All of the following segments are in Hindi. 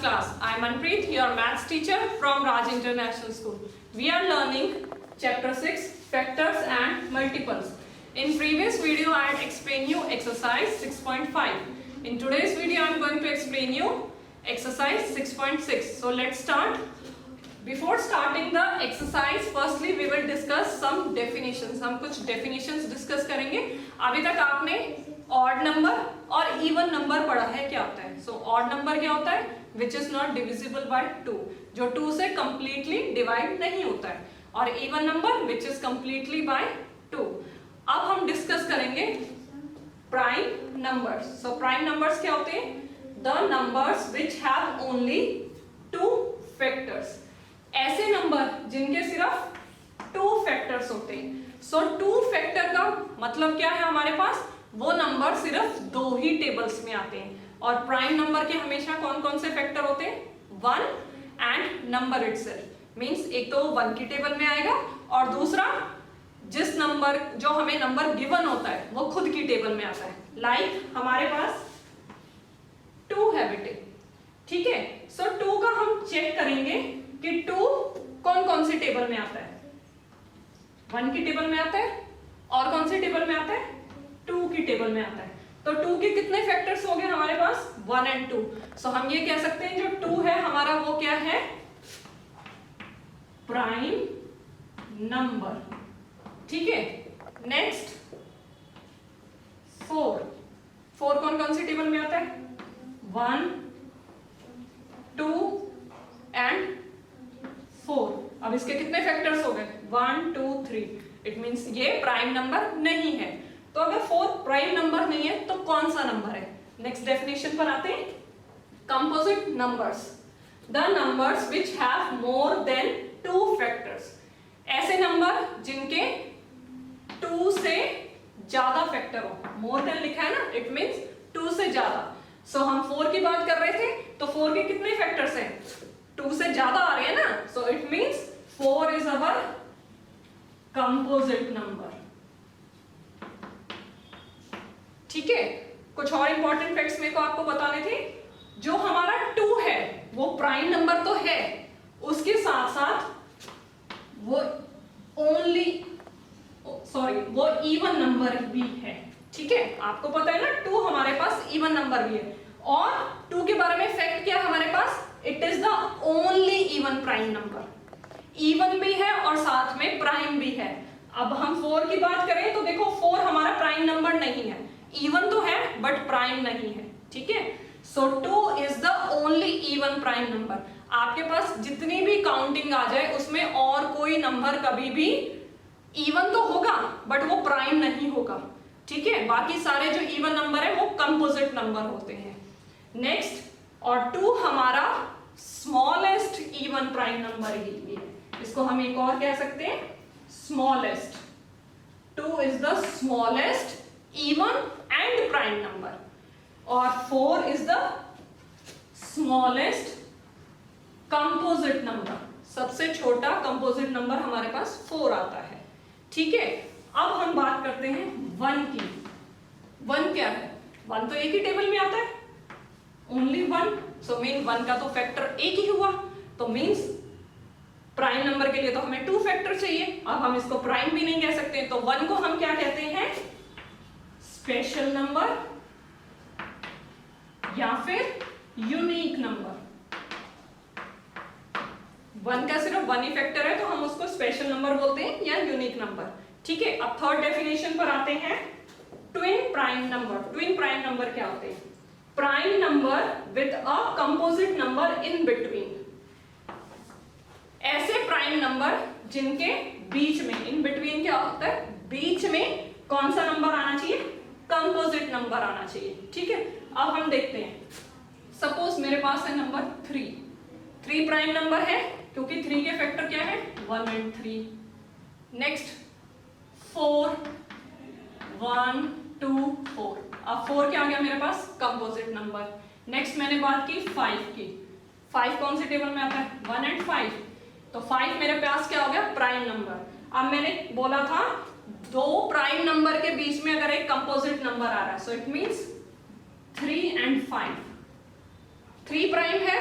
class. I am Manpreet, your maths teacher from Raj International School. We are learning chapter 6, factors and multiples. In previous video I had explained you exercise 6.5. In today's video I am going to explain you exercise 6.6. So let's start. Before starting the exercise, firstly we will discuss some definitions. हम कुछ definitions discuss करेंगे. अभी तक आपने odd number और even number पढ़ा है क्या होता है. So odd number क्या होता है? Which is not divisible by 2, जो 2 से completely divide नहीं होता है. और even number which is completely by 2. अब हम discuss करेंगे prime numbers. So prime numbers क्या होते हैं? The numbers which have only 2 factors. ऐसे नंबर जिनके सिर्फ 2 फैक्टर्स होते हैं. सो 2 फैक्टर का मतलब क्या है हमारे पास? वो नंबर सिर्फ 2 ही टेबल्स में आते हैं. और प्राइम नंबर के हमेशा कौन कौन से फैक्टर होते हैं? 1 एंड नंबर इटसेल्फ. मींस एक तो 1 की टेबल में आएगा और दूसरा जिस नंबर जो हमें नंबर गिवन होता है वो खुद की टेबल में आता है. लाइक हमारे पास 2 है बेटे, ठीक है. सो 2 का हम चेक करेंगे कि 2 कौन कौन सी टेबल में आता है. 1 की टेबल में आता है और कौन सी टेबल में आता है? 2 की टेबल में आता है. तो 2 के कितने फैक्टर्स हो गए हमारे पास? 1 एंड 2. सो हम ये कह सकते हैं जो 2 है हमारा वो क्या है? Prime number. ठीक है. नेक्स्ट 4 कौन कौन सी टेबल में आता है? 1, 2 एंड 4. अब इसके कितने फैक्टर्स हो गए? 1, 2, 3. इट मींस ये प्राइम नंबर नहीं है. तो अगर 4 प्राइम नंबर नहीं है तो कौन सा नंबर है? नेक्स्ट डेफिनेशन पर आते हैं. Composite numbers, the numbers which have more than 2 factors. ऐसे नंबर जिनके 2 से ज्यादा फैक्टर हो. मोर देन लिखा है ना, इट मींस 2 से ज्यादा. सो हम 4 की बात कर रहे थे तो 4 के कितने फैक्टर्स हैं? 2 से ज्यादा आ रहे हैं ना. So it means 4 is our composite number. ठीक है. कुछ और इंपॉर्टेंट फैक्ट्स मेरे को आपको बताने थे. जो हमारा 2 है वो प्राइम नंबर तो है, उसके साथ साथ वो वो इवन नंबर भी है. ठीक है. आपको पता है ना 2 हमारे पास इवन नंबर भी है. और 2 के बारे में फैक्ट क्या है हमारे पास? It is the only even prime number. Even भी है और साथ में प्राइम भी है. अब हम 4 की बात करें तो देखो 4 हमारा प्राइम नंबर नहीं है. इवन तो है बट प्राइम नहीं है. ठीक है. सो 2 is the only even prime number. आपके पास जितनी भी काउंटिंग आ जाए उसमें और कोई नंबर कभी भी इवन तो होगा बट वो प्राइम नहीं होगा. ठीक है. बाकी सारे जो इवन नंबर है वो कंपोजिट नंबर होते हैं. नेक्स्ट, और 2 हमारा स्मॉलेस्ट इवन प्राइम नंबर ही है. इसको हम एक और कह सकते हैं smallest. 2 is the smallest even and prime number. और 4 is the smallest composite number. सबसे छोटा कंपोजिट नंबर हमारे पास 4 आता है. ठीक है. अब हम बात करते हैं 1 की. 1 क्या है? 1 तो एक ही टेबल में आता है, ओनली 1. सो मीन 1 का तो फैक्टर एक ही हुआ. तो मीन्स प्राइम नंबर के लिए तो हमें 2 फैक्टर चाहिए. अब हम इसको प्राइम भी नहीं कह सकते. तो 1 को हम क्या कहते हैं? स्पेशल नंबर या फिर यूनिक नंबर. 1 का सिर्फ 1 ही फैक्टर है तो हम उसको स्पेशल नंबर बोलते हैं या यूनिक नंबर. ठीक है. अब थर्ड डेफिनेशन पर आते हैं. Twin prime number. Twin prime number क्या होते हैं? Prime number with a composite number in between. ऐसे प्राइम नंबर जिनके बीच में, इन बिटवीन क्या होता है? बीच में कौन सा नंबर आना चाहिए? कंपोजिट नंबर आना चाहिए. ठीक है. अब हम देखते हैं. सपोज मेरे पास है नंबर 3. 3 प्राइम नंबर है क्योंकि 3 के फैक्टर क्या है? 1 एंड 3. नेक्स्ट 4, 1, 2, 4. अब 4 क्या आ गया मेरे पास? Composite number. नेक्स्ट मैंने बात की 5 की. 5 कौन से टेबल में आता है? 1 एंड 5. तो 5 मेरे पास क्या हो गया? Prime number. अब मैंने बोला था 2 प्राइम नंबर के बीच में अगर एक कंपोजिट नंबर आ रहा है so it means 3 and 5. 3 prime है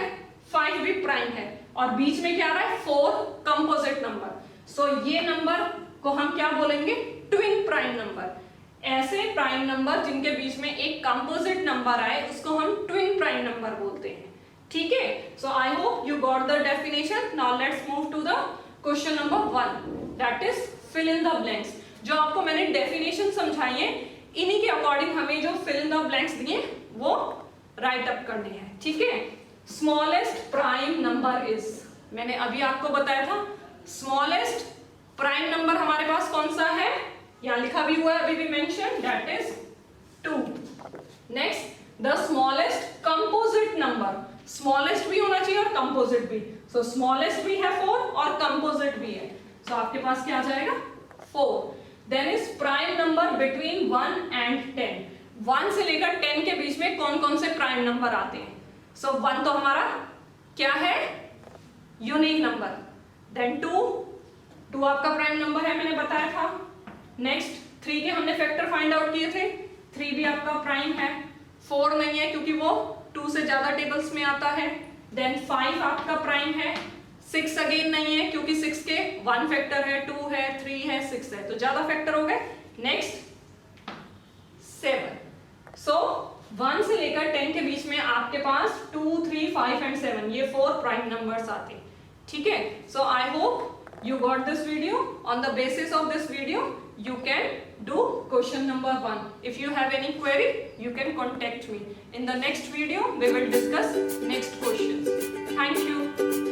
5 भी प्राइम है और बीच में क्या आ रहा है 4 कंपोजिट नंबर। सो ये नंबर को हम क्या बोलेंगे, ट्विन प्राइम नंबर। ऐसे प्राइम नंबर जिनके बीच में एक कंपोजिट नंबर आए उसको हम ट्विन प्राइम नंबर बोलते हैं। ठीक है, so I hope you got the definition. Now let's move to the question number 1, that is fill in the blanks. जो आपको मैंने डेफिनेशन समझाई है इन्हीं के अकॉर्डिंग हमें जो फिल इन द ब्लैंक्स दिए वो राइट अप करने हैं। ठीक है, स्मॉलेस्ट प्राइम नंबर इज, मैंने अभी आपको बताया था स्मॉलेस्ट प्राइम नंबर हमारे पास कौन सा है, यहां लिखा भी हुआ है अभी भी mention, that is 2। Next the smallest composite number, smallest भी होना चाहिए और कंपोजिट भी। सो स्मॉलेस्ट भी है 4 और कंपोजिट भी है, सो आपके पास क्या आ जाएगा 4। Then is prime number between 1 and 10, 1 से लेकर 10 के बीच में कौन कौन से प्राइम नंबर आते हैं। सो 1 तो हमारा क्या है, यूनिक नंबर। देन 2 आपका प्राइम नंबर है, मैंने बताया था। नेक्स्ट 3 के हमने फैक्टर फाइंड आउट किए थे, 3 भी आपका प्राइम है। 4 नहीं है क्योंकि वो 2 से ज्यादा टेबल्स में आता है। देन 5 आपका प्राइम है। 6 अगेन नहीं है क्योंकि 6 के 1 फैक्टर है, 2 है, 3 है, 6 है, तो ज्यादा फैक्टर हो गए। नेक्स्ट 7। सो 1 से लेकर 10 के बीच में आपके पास 2, 3, 5 एंड 7 ये 4 प्राइम नंबर्स आते हैं। ठीक है, so I hope you got this video. On the basis of this video you can do question number 1. If you have any query you can contact me. In the next video we will discuss next questions. Thank you.